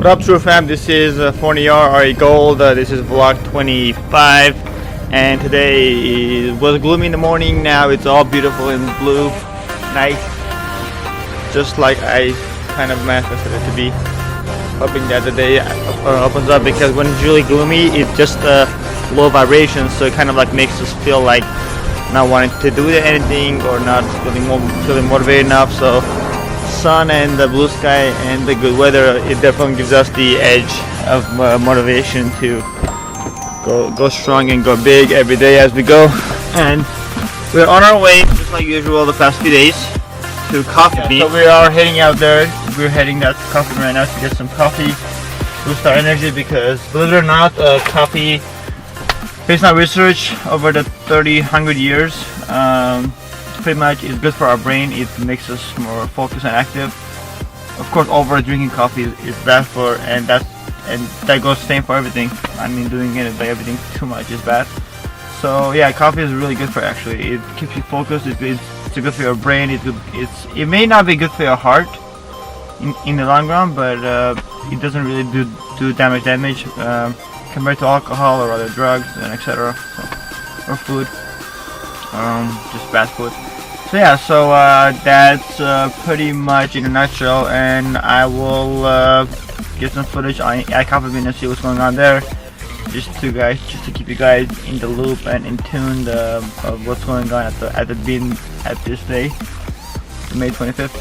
up, True Fam? This is Phon-Er RE Gold. This is vlog 25, and today it was gloomy in the morning. Now it's all beautiful and blue, nice, just like I kind of manifested it to be. Hoping that the day opens up, because when it's really gloomy, it's just low vibrations, so it kind of like makes us feel like not wanting to do anything or not feeling motivated enough. So sun and the blue sky and the good weather, it definitely gives us the edge of motivation to go strong and go big every day as we go. And we're on our way, just like usual, the past few days, to Coffee Bean. So we are heading out there. We're heading out to Coffee Bean right now to get some coffee, boost our energy, because believe it or not, coffee, based on research over the 100 years, pretty much is good for our brain. It makes us more focused and active. Of course, over drinking coffee is bad for, and that goes same for everything. I mean, doing it like everything too much is bad. So yeah, coffee is really good for, actually. It keeps you focused. It's good for your brain. It may not be good for your heart in the long run, but it doesn't really do damage compared to alcohol or other drugs and etc. Or food, just bad food. So yeah, so that's pretty much in a nutshell, and I will get some footage at Coffee Bean and see what's going on there, just to keep you guys in the loop and in tune of what's going on at the bean at this day, May 25th.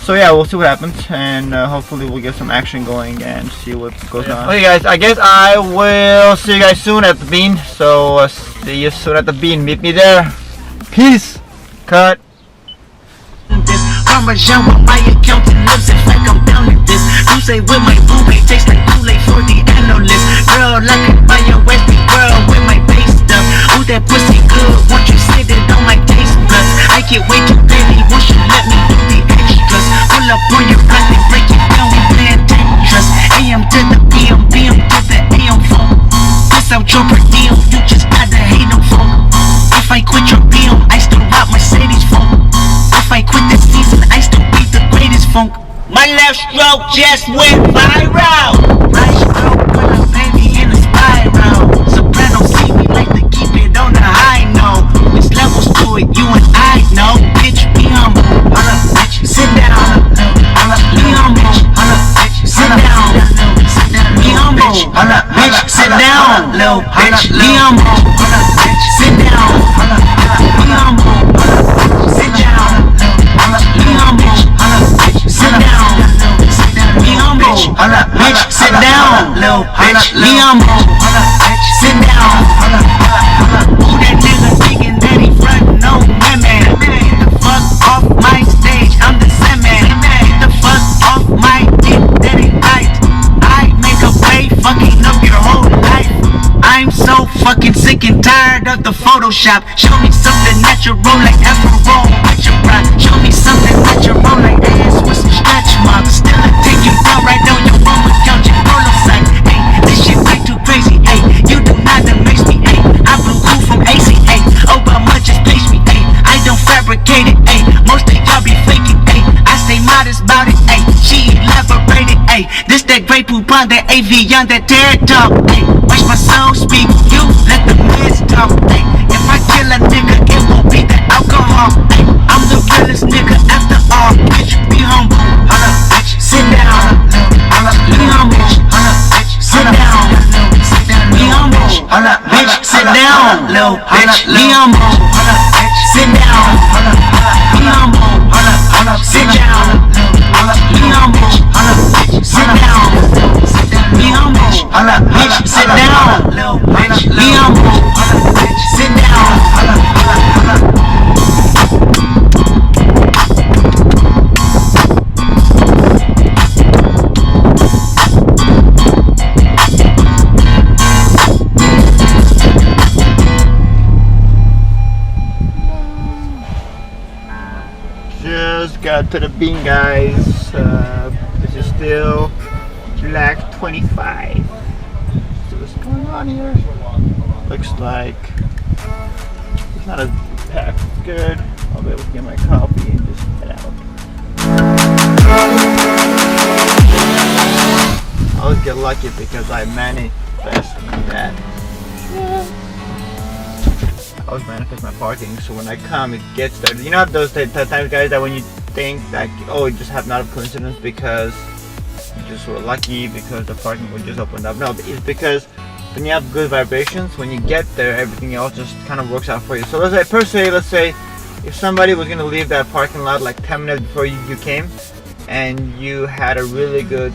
So yeah, we'll see what happens, and hopefully we'll get some action going and see what goes on. Okay guys, I guess I will see you guys soon at the bean. So see you soon at the bean. Meet me there. Peace. Cut. Parmesan with my accountant lips, it's like I'm down in this. You say with my roommate, tastes like Kool-Aid for the analyst. Girl, I can buy your Westie world with my base stuff. Ooh, that pussy good, won't you sit it on my taste buds? I get way too petty, won't you let me do the extras? Pull up on your block and break it down, we playing Tetris. AM to the PM, PM to the AM phone. Piss out your per diem, you just gotta hate them phone. If I quit your PM, I still rock Mercedes phone. If I quit this season, I still be the greatest funk. My left stroke just went viral. Right stroke put a baby in a spiral. Soprano see me like to keep it on the high note. There's levels to it, you and I know. Bitch, be humble. Hold up, bitch, sit down. Hold up, be humble. Hold up, bitch, sit down. Be humble. Hold up, bitch, sit down. Little bitch, be humble. Hold up, bitch, sit down. Hold up, be humble. Sit down. Be humble. Sit down. Be humble. Bitch, sit down. Little bitch, be humble. Sit down. Who that nigga thinking that he frontin' on me, man? Get the fuck off my stage, I'm the Sandman. Get the fuck off my dick, that ain't right. I make a way, fucking up your whole life. I'm so fucking sick and tired of the Photoshop. Show me something natural like Afro with your pride. Show me something natural like ass with some stretch marks. Still I take you down right on your mama couch and polo side. Hey, this shit way too crazy. Hey, you do not amaze me. Hey, I blew cool from AC. Hey, Obama just pace me. Hey, I don't fabricate it. Hey, most of y'all be faking. Hey, I stay modest about it. Hey, she elaborated. Hey, this that Grey Poupon, that AV on that tear talk. Hey, watch my soul speak. You let the meds talk. Hey, if I kill a nigga, it won't be the alcohol. Hey, I'm the realest nigga after all. Bitch, be humble. Hold up, bitch, sit down. Hold up, be humble. Hold up, bitch, sit down. Be humble. Hold up, bitch, sit down. Little bitch, be humble. Hold up, bitch, sit down. Be humble. Hold up, sit down. Be humble. Hold up, bitch, sit down. Be humble. Hold up, bitch, sit down. Little bitch, be humble. Hold up, bitch, sit down. Just got to the bean, guys. This is still Black 25. So what's going on here? Looks like it's not as packed. Good. I'll be able to get my coffee and just head out. always get lucky because I manifest that. I always manifest my parking, so when I come, it gets there. You know those times, guys, that when you think that, oh, it just happened out of coincidence because you just were lucky because the parking would just opened up. No, it's because when you have good vibrations, when you get there, everything else just kind of works out for you. So let's say if somebody was gonna leave that parking lot like 10 minutes before you came, and you had a really good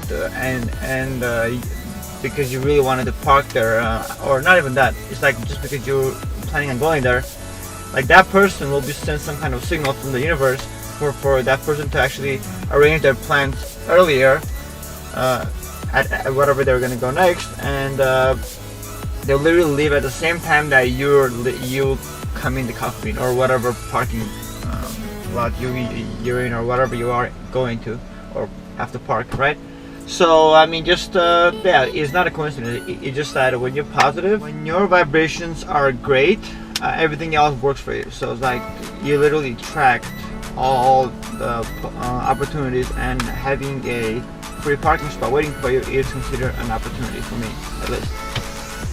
because you really wanted to park there, or not even that, it's like just because you're planning on going there, like that person will be sent some kind of signal from the universe for that person to actually arrange their plans earlier at whatever they're gonna go next, and they'll literally leave at the same time that you come in the coffee or whatever parking lot you're in, or whatever you are going to or have to park, right? So I mean, just yeah, it's not a coincidence. It's just that when you're positive, when your vibrations are great, everything else works for you. So it's like you literally attract all the opportunities, and having a free parking spot waiting for you is considered an opportunity for me, at least.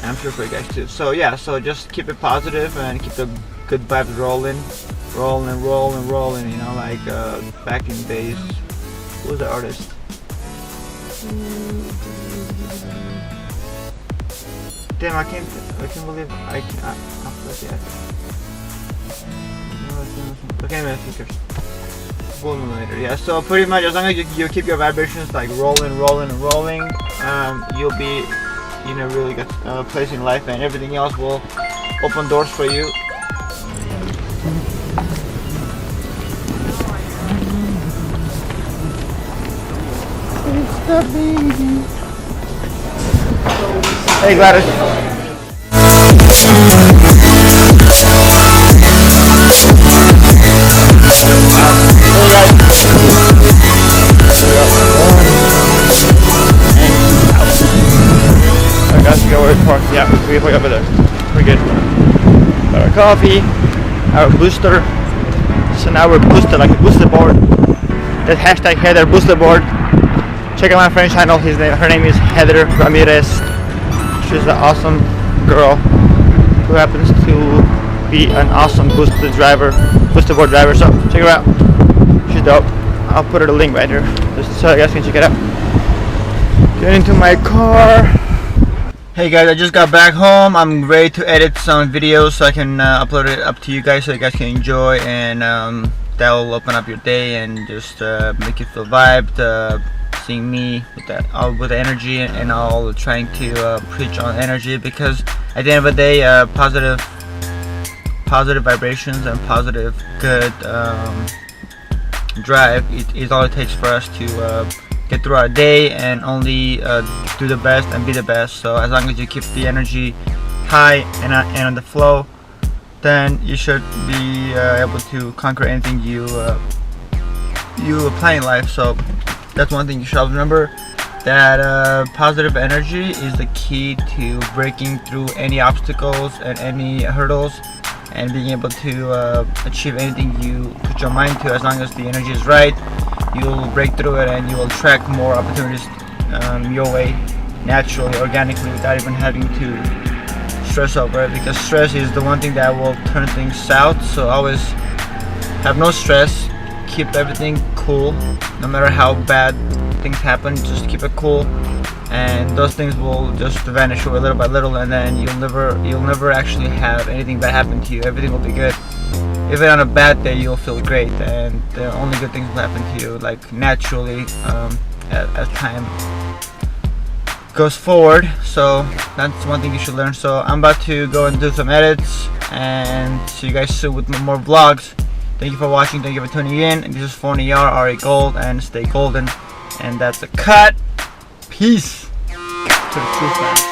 And I'm sure for you guys too. So yeah, so just keep it positive and keep the good vibes rolling, you know, like back in the days. Who was the artist? Damn, I can't believe I forgot yet. Okay, man, who cares? 1 millimeter, yeah. So pretty much, as long as you keep your vibrations like rolling, you'll be in a really good place in life, and everything else will open doors for you. Hey Gladys. I got to go where it's parked. Yeah, we're way over there. We're good. Got our coffee, our booster. So now we're boosted like a booster board. That hashtag Heather booster board. Check out my friend's channel. Her name is Heather Ramirez. She's an awesome girl who happens to be an awesome booster board driver. So check her out. She's dope. I'll put her the link right here just so you guys can check it out. Get into my car. Hey guys, I just got back home. I'm ready to edit some videos so I can upload it up to you guys so you guys can enjoy, and that will open up your day and just make you feel vibed. Seeing me with that, with the energy and all, trying to preach on energy, because at the end of the day, positive vibrations and positive good drive is all it takes for us to get through our day and only do the best and be the best. So as long as you keep the energy high and on the flow, then you should be able to conquer anything you plan in life. So that's one thing you should always remember, that positive energy is the key to breaking through any obstacles and any hurdles, and being able to achieve anything you put your mind to. As long as the energy is right, you'll break through it and you will attract more opportunities your way naturally, organically, without even having to stress over it, because stress is the one thing that will turn things south. So always have no stress, keep everything cool, no matter how bad things happen, just keep it cool, and those things will just vanish away little by little, and then you'll never actually have anything bad happen to you. Everything will be good. Even on a bad day, you'll feel great, and the only good things will happen to you, like naturally, as time goes forward. So that's one thing you should learn. So I'm about to go and do some edits, and see you guys soon with more vlogs. Thank you for watching, thank you for tuning in. And this is Phon-Er, R.A. Gold, and stay golden. And that's a cut. Peace to the truth, man.